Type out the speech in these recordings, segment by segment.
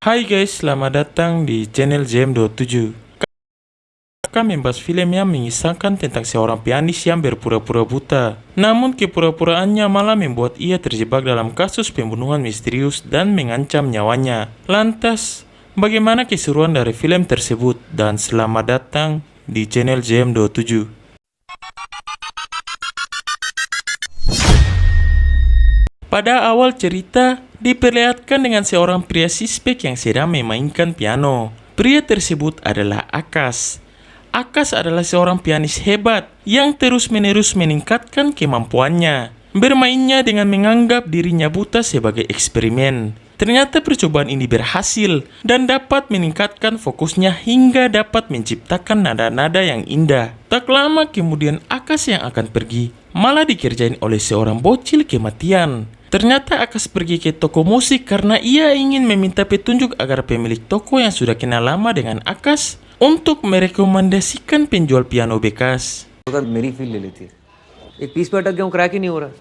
Hai guys, selamat datang di channel JM27. Kami membahas film yang mengisahkan tentang seorang pianis yang berpura-pura buta. Namun kepura-puraannya malah membuat ia terjebak dalam kasus pembunuhan misterius dan mengancam nyawanya. Lantas, bagaimana keseruan dari film tersebut? Dan selamat datang di channel JM27. Pada awal cerita, diperlihatkan dengan seorang pria suspek yang sedang memainkan piano. Pria tersebut adalah Akash. Akash adalah seorang pianis hebat yang terus-menerus meningkatkan kemampuannya. Bermainnya dengan menganggap dirinya buta sebagai eksperimen. Ternyata percobaan ini berhasil dan dapat meningkatkan fokusnya hingga dapat menciptakan nada-nada yang indah. Tak lama kemudian Akash yang akan pergi malah dikerjain oleh seorang bocil kematian. Ternyata Akash pergi ke toko musik karena ia ingin meminta petunjuk agar pemilik toko yang sudah kenal lama dengan Akash untuk merekomendasikan penjual piano bekas. मेरी फील ले लेती है एक पीस पे अटक गया हूँ क्रैक ही नहीं हो रहा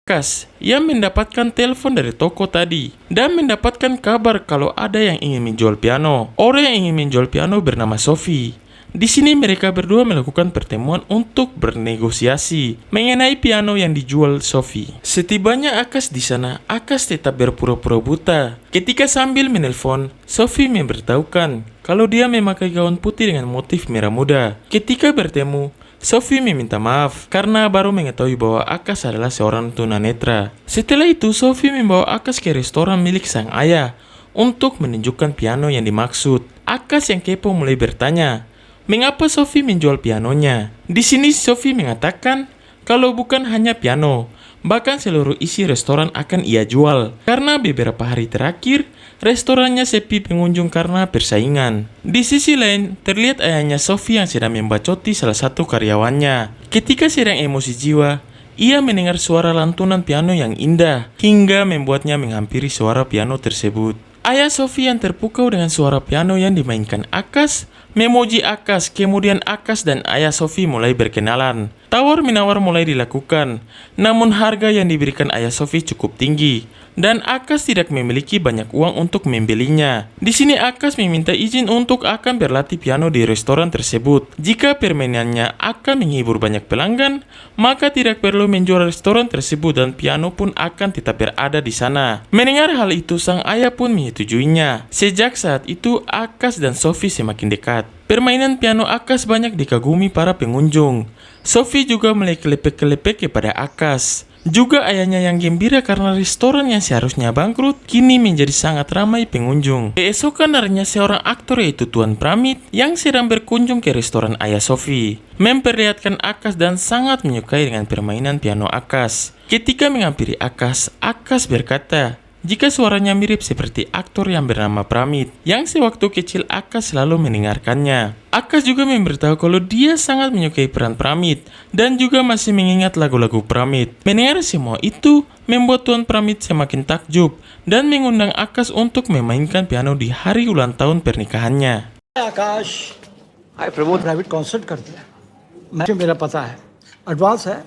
Akash yang mendapatkan telepon dari toko tadi dan mendapatkan kabar kalau ada yang ingin menjual piano. Orang yang ingin menjual piano bernama Sophie. Di sini mereka berdua melakukan pertemuan untuk bernegosiasi mengenai piano yang dijual Sophie. Setibanya Akash di sana, Akash tetap berpura-pura buta. Ketika sambil menelpon, Sophie memberitahukan kalau dia memakai gaun putih dengan motif merah muda. Ketika bertemu, Sophie meminta maaf karena baru mengetahui bahwa Akash adalah seorang tunanetra. Setelah itu, Sophie membawa Akash ke restoran milik sang ayah untuk menunjukkan piano yang dimaksud. Akash yang kepo mulai bertanya, mengapa Sophie menjual pianonya? Di sini Sophie mengatakan kalau bukan hanya piano, bahkan seluruh isi restoran akan ia jual. Karena beberapa hari terakhir, restorannya sepi pengunjung karena persaingan. Di sisi lain, terlihat ayahnya Sophie yang sedang membacoti salah satu karyawannya. Ketika sedang emosi jiwa, ia mendengar suara lantunan piano yang indah, hingga membuatnya menghampiri suara piano tersebut. Ayah Sophie yang terpukau dengan suara piano yang dimainkan Akash, memuji Akash. Kemudian Akash dan ayah Sophie mulai berkenalan. Tawar-menawar mulai dilakukan, namun harga yang diberikan ayah Sophie cukup tinggi, dan Akash tidak memiliki banyak uang untuk membelinya. Di sini Akash meminta izin untuk akan berlatih piano di restoran tersebut. Jika permainannya akan menghibur banyak pelanggan, maka tidak perlu menjual restoran tersebut dan piano pun akan tetap berada di sana. Mendengar hal itu, sang ayah pun menyetujuinya. Sejak saat itu, Akash dan Sophie semakin dekat. Permainan piano Akash banyak dikagumi para pengunjung. Sophie juga mulai kelepek-kelepek kepada Akash. Juga ayahnya yang gembira karena restoran yang seharusnya bangkrut kini menjadi sangat ramai pengunjung. Keesokan harinya seorang aktor yaitu Tuan Pramit yang sedang berkunjung ke restoran ayah Sophie memperlihatkan Akash dan sangat menyukai dengan permainan piano Akash. Ketika menghampiri Akash, Akash berkata jika suaranya mirip seperti aktor yang bernama Pramit yang sewaktu kecil Akash selalu mendengarkannya. Akash juga memberitahu kalau dia sangat menyukai peran Pramit dan juga masih mengingat lagu-lagu Pramit. Mendengar semua itu membuat Tuan Pramit semakin takjub dan mengundang Akash untuk memainkan piano di hari ulang tahun pernikahannya. आकाश हाय Pramod private concert करते हैं मुझे मेरा पता है एडवांस है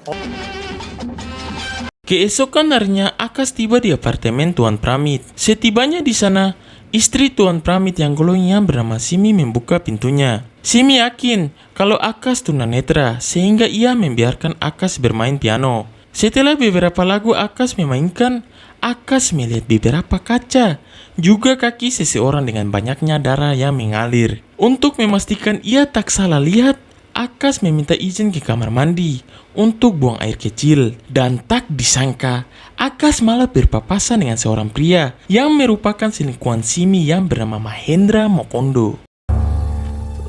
Keesokan harinya Akash tiba di apartemen Tuan Pramit. Setibanya di sana, istri Tuan Pramit yang golongan bernama Simi membuka pintunya. Simi yakin kalau Akash tunanetra sehingga ia membiarkan Akash bermain piano. Setelah beberapa lagu Akash memainkan, Akash melihat beberapa kaca, juga kaki seseorang dengan banyaknya darah yang mengalir. Untuk memastikan ia tak salah lihat, Akash meminta izin ke kamar mandi untuk buang air kecil. Dan tak disangka, Akash malah berpapasan dengan seorang pria yang merupakan selingkuhan Simi yang bernama Mahendra Mokondo.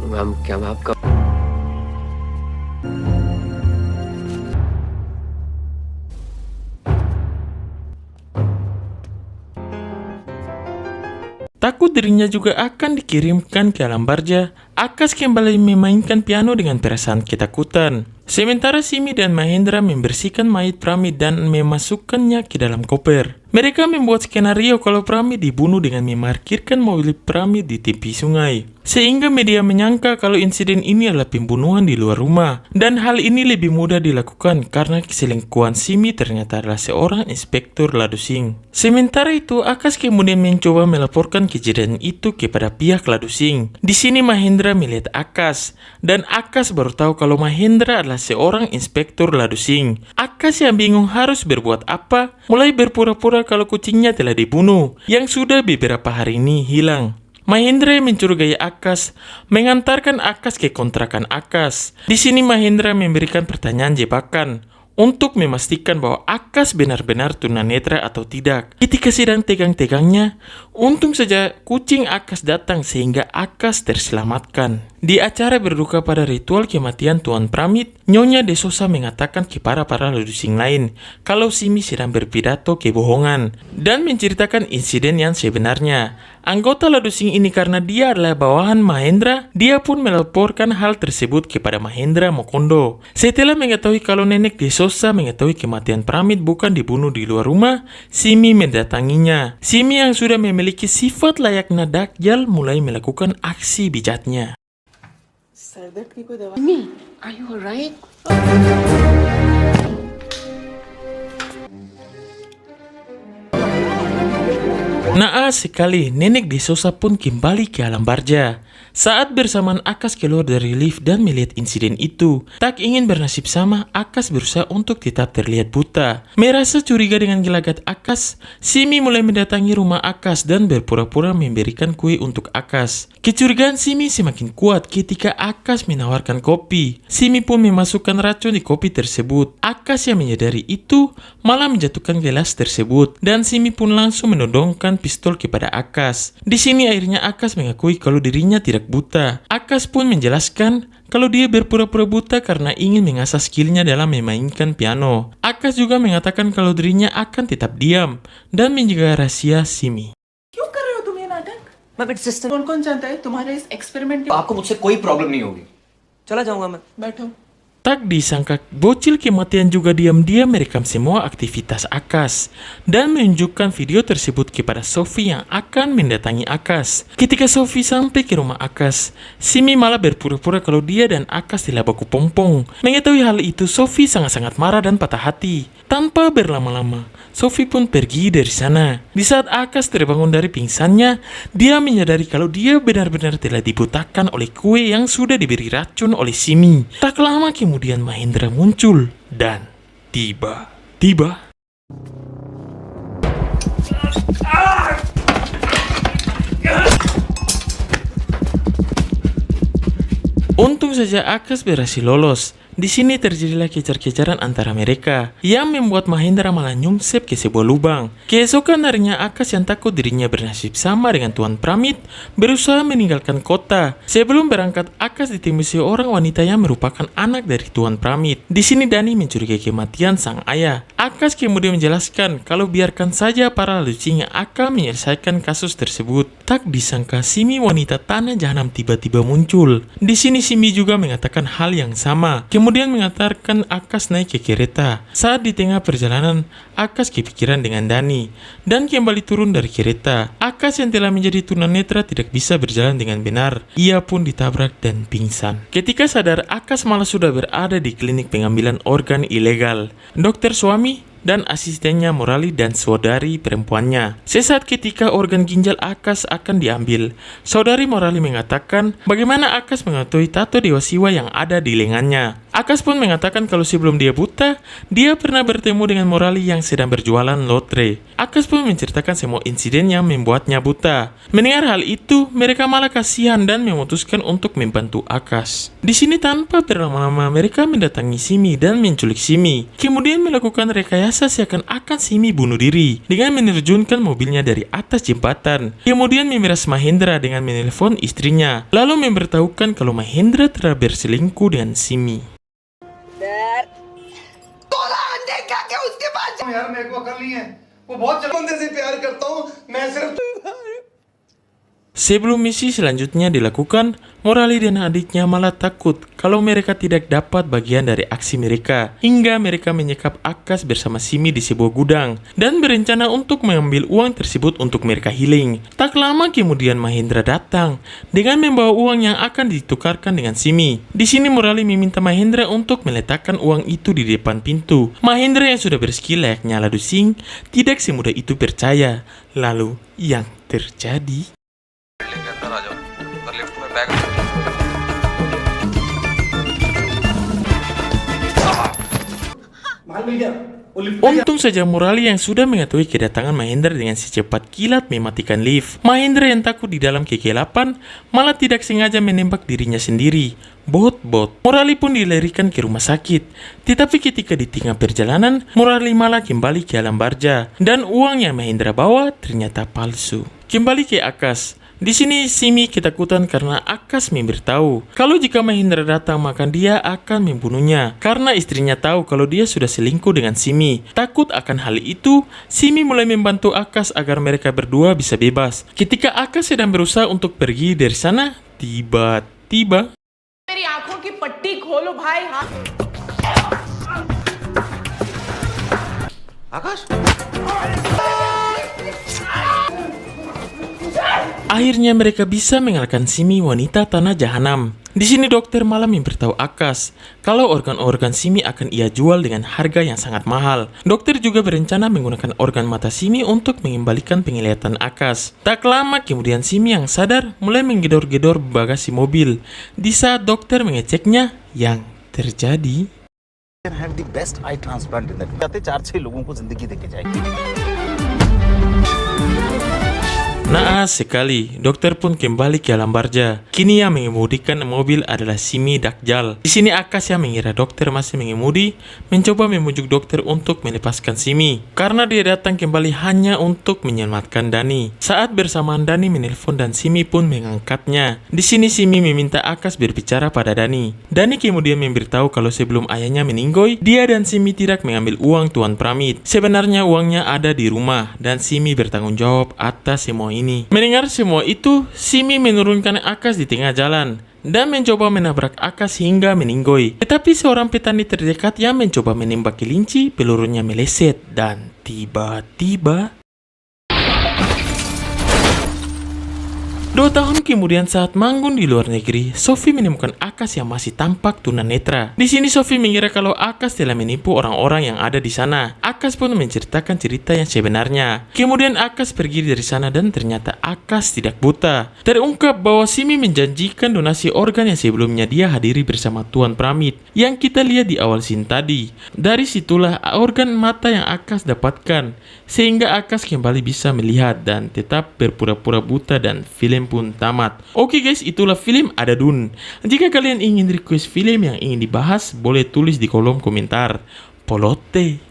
Ma'am क्या मैं आपका Takut dirinya juga akan dikirimkan ke alam barja, Akash kembali memainkan piano dengan perasaan ketakutan. Sementara Simi dan Mahendra membersihkan mayat Pramit dan memasukkannya ke dalam koper. Mereka membuat skenario kalau Pramit dibunuh dengan memarkirkan mobil Pramit di tepi sungai. sehingga media menyangka kalau insiden ini adalah pembunuhan di luar rumah. Dan hal ini lebih mudah dilakukan karena keselingkuhan Simi ternyata adalah seorang inspektur Ladusing. Sementara itu, Akash kemudian mencoba melaporkan kejadian itu kepada pihak Ladusing. Di sini Mahendra melihat Akash, dan Akash baru tahu kalau Mahendra adalah seorang inspektur Ladusing. Akash yang bingung harus berbuat apa, mulai berpura-pura kalau kucingnya telah dibunuh, yang sudah beberapa hari ini hilang. Mahendra mencurigai Akash, mengantarkan Akash ke kontrakan Akash. Di sini Mahendra memberikan pertanyaan jebakan untuk memastikan bahwa Akash benar-benar tunanetra atau tidak. Ketika sedang tegang-tegangnya, untung saja kucing Akash datang sehingga Akash terselamatkan. Di acara berduka pada ritual kematian Tuan Pramit, Nyonya De Sosa mengatakan kepada para Ladusing lain kalau Simi sedang berpidato kebohongan dan menceritakan insiden yang sebenarnya. Anggota Ladusing ini karena dia adalah bawahan Mahendra, dia pun melaporkan hal tersebut kepada Mahendra Mokondo. Setelah mengetahui kalau nenek De Sosa mengetahui kematian Pramit bukan dibunuh di luar rumah, Simi mendatanginya. Simi yang sudah memiliki sifat layaknya Dajjal mulai melakukan aksi bijaknya. Me, are you alright? Naas sekali, nenek De Sosa pun kembali ke alam barja. Saat bersamaan Akash keluar dari lift dan melihat insiden itu, tak ingin bernasib sama, Akash berusaha untuk tetap terlihat buta. Merasa curiga dengan gelagat Akash, Simi mulai mendatangi rumah Akash dan berpura-pura memberikan kue untuk Akash. Kecurigaan Simi semakin kuat ketika Akash menawarkan kopi. Simi pun memasukkan racun di kopi tersebut. Akash yang menyadari itu malah menjatuhkan gelas tersebut, dan Simi pun langsung menodongkan pistol kepada Akash. Di sini akhirnya Akash mengakui kalau dirinya tidak buta. Akash pun menjelaskan kalau dia berpura-pura buta karena ingin mengasah skillnya dalam memainkan piano. Akash juga mengatakan kalau dirinya akan tetap diam dan menjaga rahasia Simi. क्यों कर रहे हो तुम ये नाटक? Ma'am it's just कौन कौन जानता है तुम्हारे इस एक्सपेरिमेंट के? आपको मुझसे कोई प्रॉब्लम नहीं होगी चला जाऊंगा मैं बैठो. Tak disangka, bocil kematian juga diam-diam merekam semua aktivitas Akash dan menunjukkan video tersebut kepada Sophie yang akan mendatangi Akash. Ketika Sophie sampai ke rumah Akash, Simi malah berpura-pura kalau dia dan Akash telah baku pompong. Mengetahui hal itu, Sophie sangat-sangat marah dan patah hati. Tanpa berlama-lama, Sophie pun pergi dari sana. Di saat Akash terbangun dari pingsannya, dia menyadari kalau dia benar-benar telah dibutakan oleh kue yang sudah diberi racun oleh Simi. Tak lama kemudian Mahendra muncul dan tiba-tiba untung saja Akash berhasil lolos. Di sini terjadilah kejar-kejaran antara mereka yang membuat Mahendra malah nyungsep ke sebuah lubang. Keesokan harinya Akash yang takut dirinya bernasib sama dengan Tuan Pramit berusaha meninggalkan kota. Sebelum berangkat, Akash ditemui seorang wanita yang merupakan anak dari Tuan Pramit. Di sini Dani mencurigai kematian sang ayah. Akash kemudian menjelaskan kalau biarkan saja para Ladusing yang akan menyelesaikan kasus tersebut. Tak disangka Simi wanita tanah jahanam tiba-tiba muncul. Di sini Simi juga mengatakan hal yang sama. Kemudian mengantarkan Akash naik ke kereta. Saat di tengah perjalanan, Akash kepikiran dengan Dani dan kembali turun dari kereta. Akash yang telah menjadi tunanetra tidak bisa berjalan dengan benar. Ia pun ditabrak dan pingsan. Ketika sadar, Akash malah sudah berada di klinik pengambilan organ ilegal. Dokter suami dan asistennya Morali dan saudari perempuannya. Sesaat ketika organ ginjal Akash akan diambil, saudari Morali mengatakan bagaimana Akash mengetahui tato Dewa Siwa yang ada di lengannya. Akash pun mengatakan kalau sebelum dia buta, dia pernah bertemu dengan Morali yang sedang berjualan lotre. Akash pun menceritakan semua insiden yang membuatnya buta. Mendengar hal itu, mereka malah kasihan dan memutuskan untuk membantu Akash. Di sini tanpa berlama-lama, mereka mendatangi Simi dan menculik Simi. Kemudian melakukan rekayasa seakan-akan Simi bunuh diri dengan menerjunkan mobilnya dari atas jembatan. Kemudian memeras Mahendra dengan menelpon istrinya, lalu memberitahukan kalau Mahendra telah berselingkuh dengan Simi. यार मेरे को अकल नहीं है वो बहुत बंदे से प्यार करता हूँ मैं सिर्फ Sebelum misi selanjutnya dilakukan, Morali dan adiknya malah takut kalau mereka tidak dapat bagian dari aksi mereka, hingga mereka menyekap Akash bersama Simi di sebuah gudang dan berencana untuk mengambil uang tersebut untuk mereka healing. Tak lama kemudian Mahendra datang dengan membawa uang yang akan ditukarkan dengan Simi. Di sini Morali meminta Mahendra untuk meletakkan uang itu di depan pintu. Mahendra yang sudah berskill layaknya Ladu Singh tidak semudah itu percaya. Lalu yang terjadi? Untung saja Morali yang sudah mengetahui kedatangan Mahendra dengan secepat kilat mematikan lift. Mahendra yang takut di dalam kegelapan malah tidak sengaja menembak dirinya sendiri. Bot. Morali pun dilarikan ke rumah sakit. Tetapi ketika di tengah perjalanan, Morali malah kembali ke alam barja. Dan uang yang Mahendra bawa ternyata palsu. Kembali ke Akash. Di sini Simi ketakutan karena Akash memberitahu kalau jika Mahendra datang maka dia akan membunuhnya karena istrinya tahu kalau dia sudah selingkuh dengan Simi. Takut akan hal itu, Simi mulai membantu Akash agar mereka berdua bisa bebas. Ketika Akash sedang berusaha untuk pergi dari sana, tiba-tiba मेरी आंखों की पट्टी खोलो भाई हाँ akhirnya mereka bisa mengalahkan Simi wanita tanah jahanam. Di sini dokter malah memberitahu Akash kalau organ-organ Simi akan ia jual dengan harga yang sangat mahal. Dokter juga berencana menggunakan organ mata Simi untuk mengembalikan penglihatan Akash. Tak lama kemudian Simi yang sadar mulai menggedor-gedor bagasi mobil. Di saat dokter mengeceknya, yang terjadi have the best eye transplant in that. जाते 4-6 लोगों को जिंदगी देके जाएगी. Naas sekali, dokter pun kembali ke alam barja. Kini yang mengemudikan mobil adalah Simi Dakjal. Di sini Akash yang mengira dokter masih mengemudi, mencoba memujuk dokter untuk melepaskan Simi. Karena dia datang kembali hanya untuk menyelamatkan Dani. Saat bersamaan Dani menelpon dan Simi pun mengangkatnya. Di sini Simi meminta Akash berbicara pada Dani. Dani kemudian memberitahu kalau sebelum ayahnya meninggoy, dia dan Simi tidak mengambil uang Tuan Pramit. Sebenarnya uangnya ada di rumah dan Simi bertanggung jawab atas semua ini. Mendengar semua itu, Simi menurunkan Akash di tengah jalan dan mencoba menabrak Akash hingga meninggoy. Tetapi seorang petani terdekat yang mencoba menembak kelinci, pelurunya meleset dan tiba-tiba 2 tahun kemudian saat manggung di luar negeri, Sophie menemukan Akash yang masih tampak tunanetra. Di sini Sophie mengira kalau Akash telah menipu orang-orang yang ada di sana. Akash pun menceritakan cerita yang sebenarnya. Kemudian Akash pergi dari sana dan ternyata Akash tidak buta. Terungkap bahwa Simi menjanjikan donasi organ yang sebelumnya dia hadiri bersama Tuan Pramit yang kita lihat di awal scene tadi. Dari situlah organ mata yang Akash dapatkan, sehingga Akash kembali bisa melihat dan tetap berpura-pura buta dan film pun tamat. Oke guys, itulah film Adadun. Jika kalian ingin request film yang ingin dibahas, boleh tulis di kolom komentar. Polote.